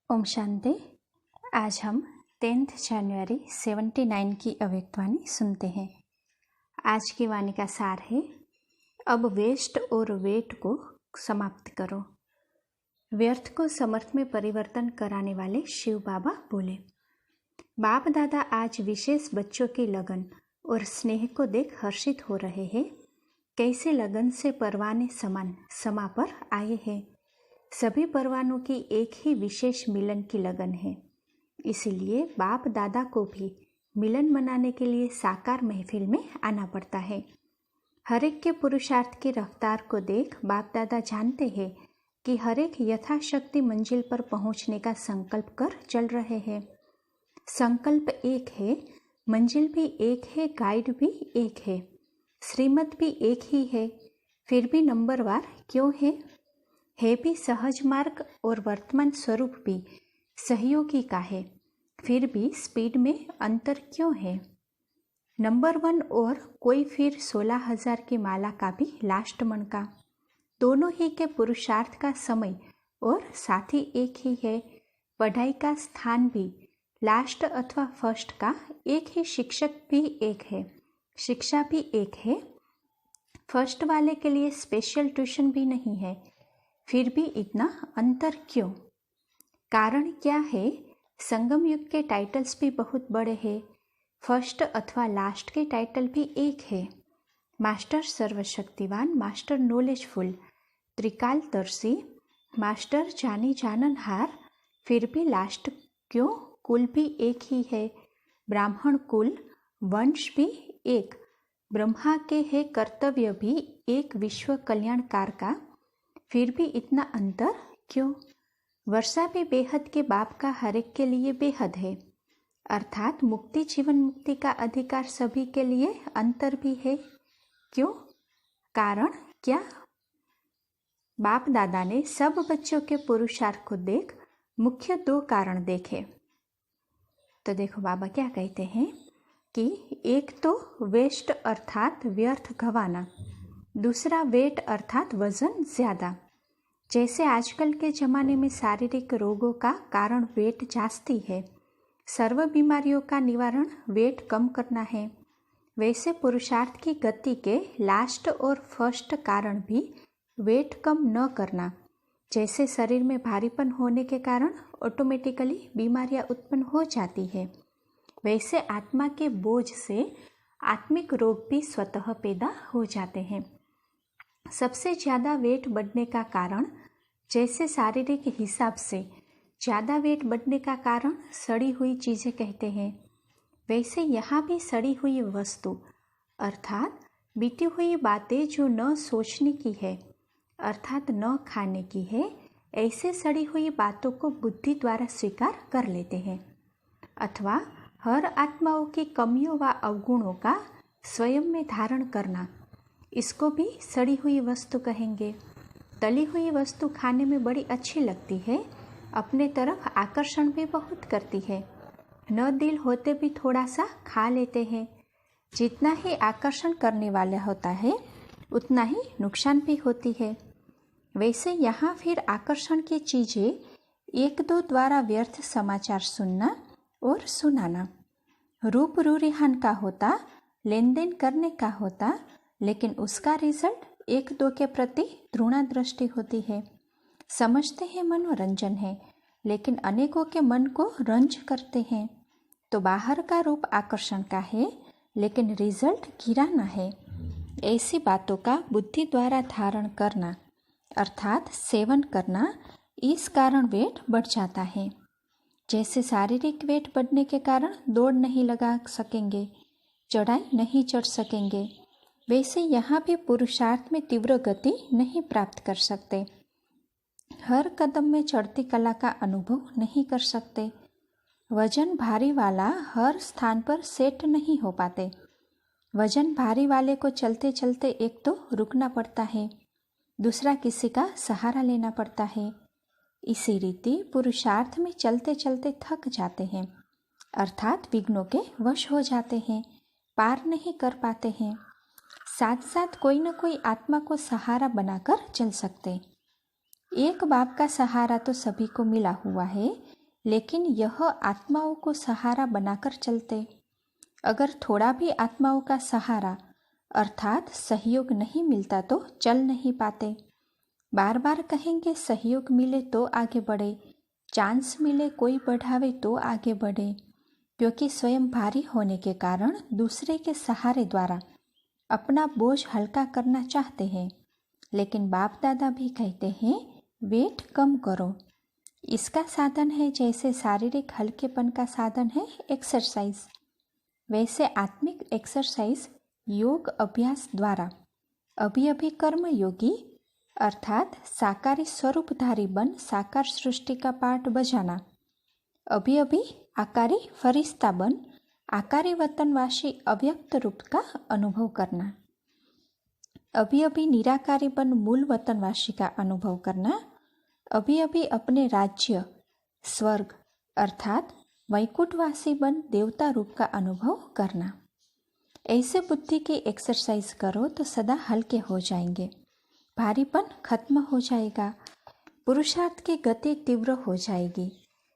ओम शांति। आज हम 10 जनवरी 79 की अव्यक्तवाणी सुनते हैं। आज की वाणी का सार है, अब वेस्ट और वेट को समाप्त करो। व्यर्थ को समर्थ में परिवर्तन कराने वाले शिव बाबा बोले। बाप दादा आज विशेष बच्चों की लगन और स्नेह को देख हर्षित हो रहे हैं। कैसे लगन से परवाने समान समा पर आए हैं। सभी परवानों की एक ही विशेष मिलन की लगन है। इसीलिए बाप दादा को भी मिलन मनाने के लिए साकार महफिल में आना पड़ता है। हर एक के पुरुषार्थ की रफ्तार को देख बाप दादा जानते हैं कि हर एक यथाशक्ति मंजिल पर पहुंचने का संकल्प कर चल रहे हैं। संकल्प एक है, मंजिल भी एक है, गाइड भी एक है, श्रीमत भी एक ही है। फिर भी नंबरवार क्यों है भी सहज मार्ग और वर्तमान स्वरूप भी सहयोगी का है। फिर भी स्पीड में अंतर क्यों है। नंबर 1 और कोई फिर 16,000 की माला का भी लास्ट मन का। दोनों ही के पुरुषार्थ का समय और साथी एक ही है। पढ़ाई का स्थान भी लास्ट अथवा फर्स्ट का एक ही, शिक्षक भी एक है, शिक्षा भी एक है। फर्स्ट वाले के लिए स्पेशल ट्यूशन भी नहीं है। फिर भी इतना अंतर क्यों। कारण क्या है। संगम युग के टाइटल्स भी बहुत बड़े हैं। फर्स्ट अथवा लास्ट के टाइटल भी एक है। मास्टर सर्वशक्तिवान, मास्टर नॉलेजफुल, त्रिकालदर्शी, मास्टर जानी जाननहार। फिर भी लास्ट क्यों। कुल भी एक ही है। ब्राह्मण कुल, वंश भी एक, ब्रह्मा के है कर्तव्य भी एक, विश्व कल्याणकार का। फिर भी इतना अंतर क्यों। वर्षा भी बेहद के बाप का हर एक के लिए बेहद है। अर्थात मुक्ति, जीवन मुक्ति का अधिकार सभी के लिए अंतर भी है। क्यों। कारण क्या। बाप दादा ने सब बच्चों के पुरुषार्थ को देख मुख्य 2 कारण देखे। तो देखो बाबा क्या कहते हैं कि एक तो वेस्ट अर्थात व्यर्थ गंवाना, दूसरा वेट अर्थात वजन ज्यादा। जैसे आजकल के ज़माने में शारीरिक रोगों का कारण वेट जास्ती है, सर्व बीमारियों का निवारण वेट कम करना है, वैसे पुरुषार्थ की गति के लास्ट और फर्स्ट कारण भी वेट कम न करना। जैसे शरीर में भारीपन होने के कारण ऑटोमेटिकली बीमारियां उत्पन्न हो जाती है, वैसे आत्मा के बोझ से आत्मिक रोग भी स्वतः पैदा हो जाते हैं। सबसे ज़्यादा वेट बढ़ने का कारण, जैसे शारीरिक हिसाब से ज़्यादा वेट बढ़ने का कारण सड़ी हुई चीज़ें कहते हैं, वैसे यहाँ भी सड़ी हुई वस्तु अर्थात बीती हुई बातें जो न सोचने की है अर्थात न खाने की है, ऐसे सड़ी हुई बातों को बुद्धि द्वारा स्वीकार कर लेते हैं। अथवा हर आत्माओं की कमियों व अवगुणों का स्वयं में धारण करना, इसको भी सड़ी हुई वस्तु कहेंगे। तली हुई वस्तु खाने में बड़ी अच्छी लगती है, अपने तरफ आकर्षण भी बहुत करती है, न दिल होते भी थोड़ा सा खा लेते हैं। जितना ही आकर्षण करने वाला होता है उतना ही नुकसान भी होती है। वैसे यहाँ फिर आकर्षण की चीज़ें 1-2 द्वारा व्यर्थ समाचार सुनना और सुनाना, रूप रूरिहान का होता, लेन देन करने का होता, लेकिन उसका रिजल्ट 1-2 के प्रति घृणा दृष्टि होती है। समझते हैं मनोरंजन है, लेकिन अनेकों के मन को रंज करते हैं। तो बाहर का रूप आकर्षण का है, लेकिन रिजल्ट गिराना है। ऐसी बातों का बुद्धि द्वारा धारण करना अर्थात सेवन करना, इस कारण वेट बढ़ जाता है। जैसे शारीरिक वेट बढ़ने के कारण दौड़ नहीं लगा सकेंगे, चढ़ाई नहीं चढ़ सकेंगे, वैसे यहाँ भी पुरुषार्थ में तीव्र गति नहीं प्राप्त कर सकते। हर कदम में चढ़ती कला का अनुभव नहीं कर सकते। वजन भारी वाला हर स्थान पर सेट नहीं हो पाते। वजन भारी वाले को चलते चलते एक तो रुकना पड़ता है, दूसरा किसी का सहारा लेना पड़ता है। इसी रीति पुरुषार्थ में चलते चलते थक जाते हैं, अर्थात विघ्नों के वश हो जाते हैं, पार नहीं कर पाते हैं। साथ साथ कोई न कोई आत्मा को सहारा बनाकर चल सकते। एक बाप का सहारा तो सभी को मिला हुआ है, लेकिन यह आत्माओं को सहारा बनाकर चलते। अगर थोड़ा भी आत्माओं का सहारा अर्थात सहयोग नहीं मिलता तो चल नहीं पाते। बार बार कहेंगे सहयोग मिले तो आगे बढ़े, चांस मिले कोई बढ़ावे तो आगे बढ़े, क्योंकि स्वयं भारी होने के कारण दूसरे के सहारे द्वारा अपना बोझ हल्का करना चाहते हैं। लेकिन बाप दादा भी कहते हैं वेट कम करो। इसका साधन है जैसे शारीरिक हल्केपन का साधन है एक्सरसाइज, वैसे आत्मिक एक्सरसाइज योग अभ्यास द्वारा अभी अभी कर्म योगी अर्थात साकारी स्वरूपधारी बन साकार सृष्टि का पाठ बजाना, अभी अभी आकारी फरिश्ता बन आकारी वतनवासी अव्यक्त रूप का अनुभव करना, अभी अभी निराकारी बन मूल वतनवासी का अनुभव करना, अभी अभी अपने राज्य स्वर्ग अर्थात वैकुंठवासी बन देवता रूप का अनुभव करना। ऐसे बुद्धि की एक्सरसाइज करो तो सदा हल्के हो जाएंगे, भारीपन खत्म हो जाएगा, पुरुषार्थ की गति तीव्र हो जाएगी,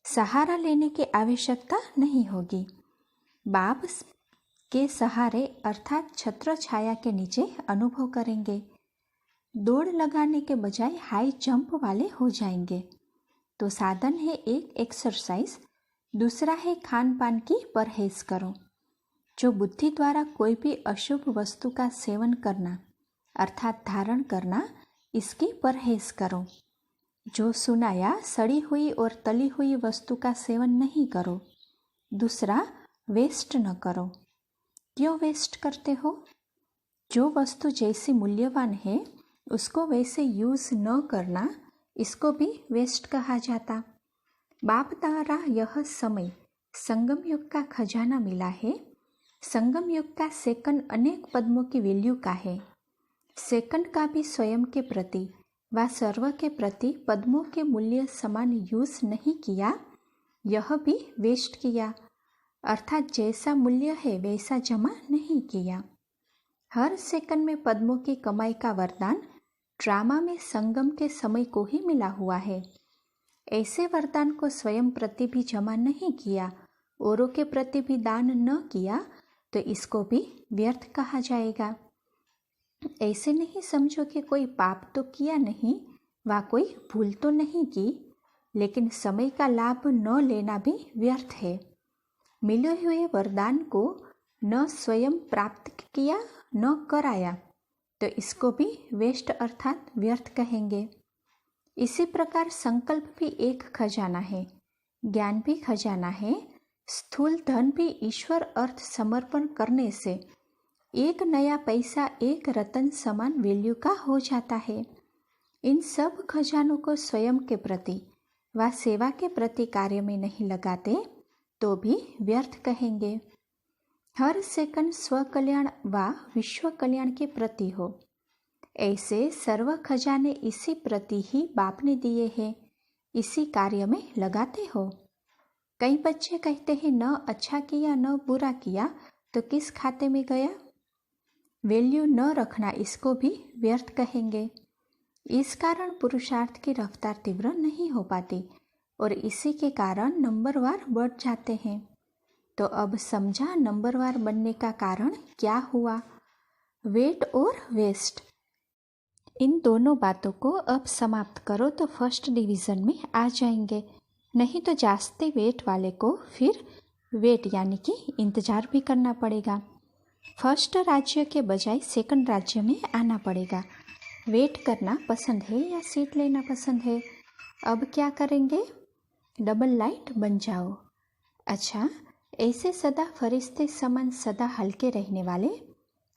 सहारा लेने की आवश्यकता नहीं होगी। बाप के सहारे अर्थात छत्र छाया के नीचे अनुभव करेंगे, दौड़ लगाने के बजाय हाई जंप वाले हो जाएंगे। तो साधन है एक एक्सरसाइज, दूसरा है खान पान की परहेज करो। जो बुद्धि द्वारा कोई भी अशुभ वस्तु का सेवन करना अर्थात धारण करना, इसकी परहेज करो। जो सुनाया सड़ी हुई और तली हुई वस्तु का सेवन नहीं करो। दूसरा, वेस्ट न करो। क्यों वेस्ट करते हो? जो वस्तु जैसी मूल्यवान है उसको वैसे यूज न करना, इसको भी वेस्ट कहा जाता। बाप द्वारा यह समय संगम युग का खजाना मिला है। संगम युग का सेकंड अनेक पद्मों की वैल्यू का है। सेकंड का भी स्वयं के प्रति व सर्व के प्रति पद्मों के मूल्य समान यूज नहीं किया, यह भी वेस्ट किया, अर्थात जैसा मूल्य है वैसा जमा नहीं किया। हर सेकंड में पद्मों की कमाई का वरदान ड्रामा में संगम के समय को ही मिला हुआ है। ऐसे वरदान को स्वयं प्रति भी जमा नहीं किया, औरों के प्रति भी दान न किया, तो इसको भी व्यर्थ कहा जाएगा। ऐसे नहीं समझो कि कोई पाप तो किया नहीं व कोई भूल तो नहीं की, लेकिन समय का लाभ न लेना भी व्यर्थ है। मिले हुए वरदान को न स्वयं प्राप्त किया न कराया, तो इसको भी वेस्ट अर्थात व्यर्थ कहेंगे। इसी प्रकार संकल्प भी एक खजाना है, ज्ञान भी खजाना है, स्थूल धन भी ईश्वर अर्थ समर्पण करने से एक नया पैसा एक रतन समान वैल्यू का हो जाता है। इन सब खजानों को स्वयं के प्रति व सेवा के प्रति कार्य में नहीं लगाते तो भी व्यर्थ कहेंगे। हर सेकंड स्व कल्याण व विश्व कल्याण के प्रति हो। ऐसे सर्व खजाने इसी प्रति ही बाप ने दिए हैं, इसी कार्य में लगाते हो। कई बच्चे कहते हैं न अच्छा किया न बुरा किया, तो किस खाते में गया? वैल्यू न रखना, इसको भी व्यर्थ कहेंगे। इस कारण पुरुषार्थ की रफ्तार तीव्र नहीं हो पाती और इसी के कारण नंबरवार बढ़ जाते हैं। तो अब समझा नंबरवार बनने का कारण क्या हुआ? वेट और वेस्ट। इन दोनों बातों को अब समाप्त करो तो फर्स्ट डिवीज़न में आ जाएंगे। नहीं तो जास्ती वेट वाले को फिर वेट यानी कि इंतज़ार भी करना पड़ेगा। फर्स्ट राज्य के बजाय सेकंड राज्य में आना पड़ेगा। वेट करना पसंद है या सीट लेना पसंद है? अब क्या करेंगे? डबल लाइट बन जाओ। अच्छा, ऐसे सदा फरिश्ते समान सदा हल्के रहने वाले,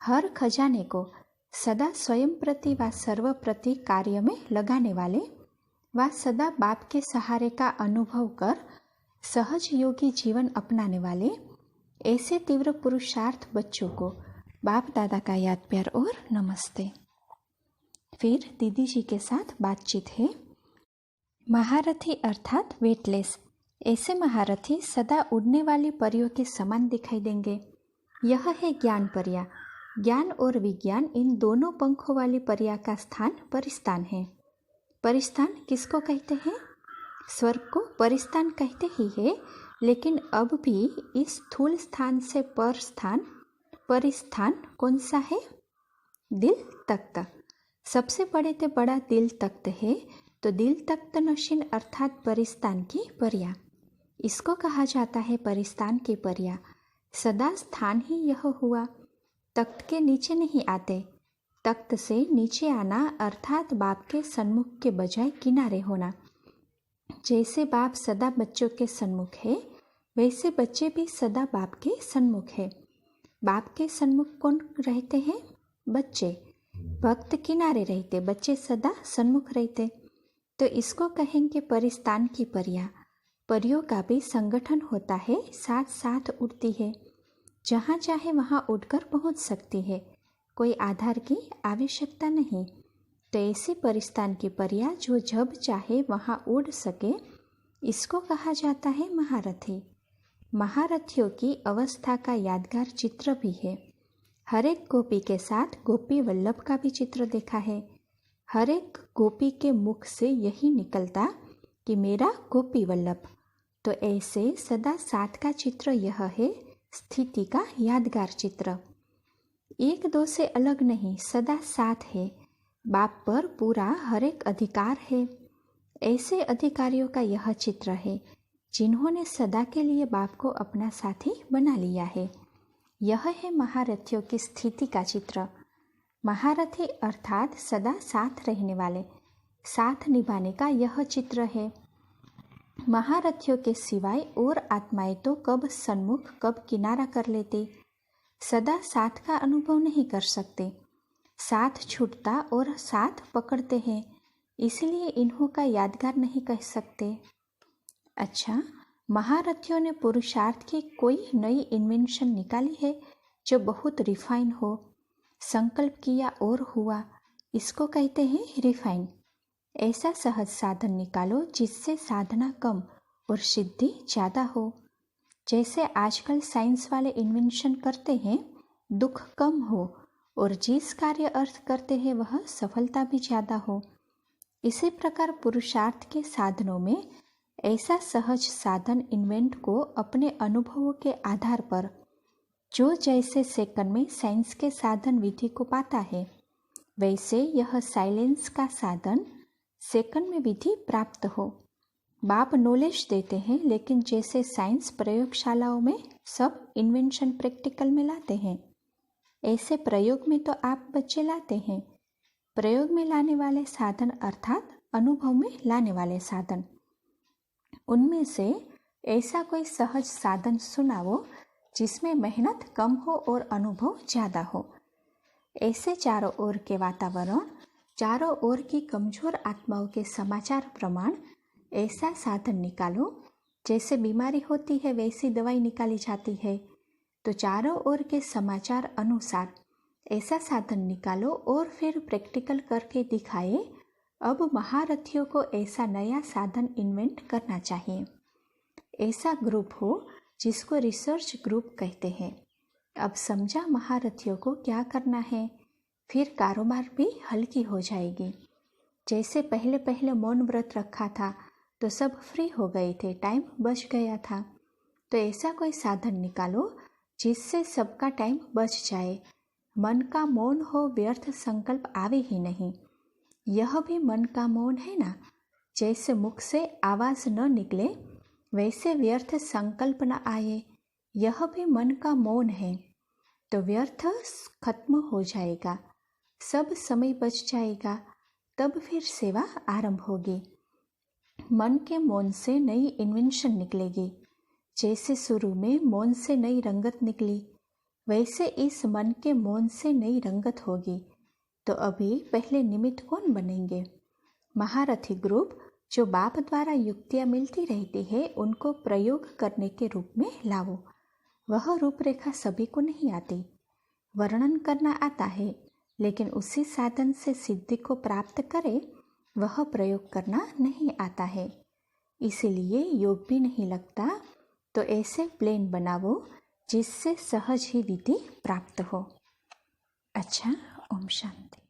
हर खजाने को सदा स्वयं प्रति व सर्व प्रति कार्य में लगाने वाले व सदा बाप के सहारे का अनुभव कर सहज योगी जीवन अपनाने वाले, ऐसे तीव्र पुरुषार्थ बच्चों को बाप दादा का याद प्यार और नमस्ते। फिर दीदी जी के साथ बातचीत है। महारथी अर्थात वेटलेस। ऐसे महारथी सदा उड़ने वाली परियों के समान दिखाई देंगे। यह है ज्ञान परिया। ज्ञान और विज्ञान इन दोनों पंखों वाली परिया का स्थान परिस्थान है। परिस्थान किसको कहते हैं? स्वर्ग को परिस्थान कहते ही है, लेकिन अब भी इस स्थूल स्थान से परिस्थान कौन सा है? दिल तख्त। सबसे बड़े ते बड़ा दिल तख्त है, तो दिल तख्त नशीन अर्थात परिस्थान की पर्या, इसको कहा जाता है परिस्थान की पर्या। सदा स्थान ही यह हुआ, तख्त के नीचे नहीं आते। तख्त से नीचे आना अर्थात बाप के सन्मुख के बजाय किनारे होना। जैसे बाप सदा बच्चों के सन्मुख है, वैसे बच्चे भी सदा बाप के सन्मुख है। बाप के सन्मुख कौन रहते हैं? बच्चे। भक्त किनारे रहते, बच्चे सदा सन्मुख रहते, तो इसको कहेंगे परिस्थान की पर्या। परियों का भी संगठन होता है, साथ साथ उड़ती है, जहाँ चाहे वहाँ उड़कर पहुँच सकती है, कोई आधार की आवश्यकता नहीं। तो ऐसी परिस्थान की पर्या जो जब चाहे वहाँ उड़ सके, इसको कहा जाता है महारथी। महारथियों की अवस्था का यादगार चित्र भी है। हर एक गोपी के साथ गोपी वल्लभ का भी चित्र देखा है। हर एक गोपी के मुख से यही निकलता कि मेरा गोपी वल्लभ। तो ऐसे सदा साथ का चित्र यह है, स्थिति का यादगार चित्र। एक दो से अलग नहीं, सदा साथ है। बाप पर पूरा हर एक अधिकार है। ऐसे अधिकारियों का यह चित्र है जिन्होंने सदा के लिए बाप को अपना साथी बना लिया है। यह है महारथियों की स्थिति का चित्र। महारथी अर्थात सदा साथ रहने वाले, साथ निभाने का यह चित्र है। महारथियों के सिवाय और आत्माएं तो कब सन्मुख कब किनारा कर लेते, सदा साथ का अनुभव नहीं कर सकते। साथ छूटता और साथ पकड़ते हैं, इसलिए इन्हों का यादगार नहीं कह सकते। अच्छा, महारथियों ने पुरुषार्थ की कोई नई इन्वेंशन निकाली है जो बहुत रिफाइन हो? संकल्प किया और हुआ, इसको कहते हैं रिफाइन। ऐसा सहज साधन निकालो जिससे साधना कम और सिद्धि ज़्यादा हो। जैसे आजकल साइंस वाले इन्वेंशन करते हैं, दुख कम हो और जिस कार्य अर्थ करते हैं वह सफलता भी ज़्यादा हो। इसी प्रकार पुरुषार्थ के साधनों में ऐसा सहज साधन इन्वेंट को अपने अनुभवों के आधार पर, जो जैसे सेकंड में साइंस के साधन विधि को पाता है, वैसे यह साइलेंस का साधन सेकंड में विधि प्राप्त हो। बाप नॉलेज देते हैं, लेकिन जैसे साइंस प्रयोगशालाओं में सब इन्वेंशन प्रैक्टिकल में लाते हैं, ऐसे प्रयोग में तो आप बच्चे लाते हैं। प्रयोग में लाने वाले साधन अर्थात अनुभव में लाने वाले साधन, उनमें से ऐसा कोई सहज साधन सुनाओ जिसमें मेहनत कम हो और अनुभव ज़्यादा हो। ऐसे चारों ओर के वातावरण, चारों ओर की कमजोर आत्माओं के समाचार प्रमाण ऐसा साधन निकालो। जैसे बीमारी होती है वैसी दवाई निकाली जाती है, तो चारों ओर के समाचार अनुसार ऐसा साधन निकालो और फिर प्रैक्टिकल करके दिखाए। अब महारथियों को ऐसा नया साधन इन्वेंट करना चाहिए। ऐसा ग्रुप हो जिसको रिसर्च ग्रुप कहते हैं। अब समझा महारथियों को क्या करना है, फिर कारोबार भी हल्की हो जाएगी। जैसे पहले पहले मौन व्रत रखा था तो सब फ्री हो गए थे, टाइम बच गया था। तो ऐसा कोई साधन निकालो जिससे सबका टाइम बच जाए। मन का मौन हो, व्यर्थ संकल्प आवे ही नहीं। यह भी मन का मौन है ना। जैसे मुख से आवाज न निकले वैसे व्यर्थ संकल्प न आए, यह भी मन का मौन है। तो व्यर्थ खत्म हो जाएगा, सब समय बच जाएगा, तब फिर सेवा आरंभ होगी। मन के मौन से नई इन्वेंशन निकलेगी। जैसे शुरू में मौन से नई रंगत निकली, वैसे इस मन के मौन से नई रंगत होगी। तो अभी पहले निमित्त कौन बनेंगे? महारथी ग्रुप, जो बाप द्वारा युक्तियाँ मिलती रहती है उनको प्रयोग करने के रूप में लाओ। वह रूपरेखा सभी को नहीं आती, वर्णन करना आता है, लेकिन उसी साधन से सिद्धि को प्राप्त करे वह प्रयोग करना नहीं आता है, इसीलिए योग भी नहीं लगता। तो ऐसे प्लेन बनाओ जिससे सहज ही विधि प्राप्त हो। अच्छा, ओम शांति।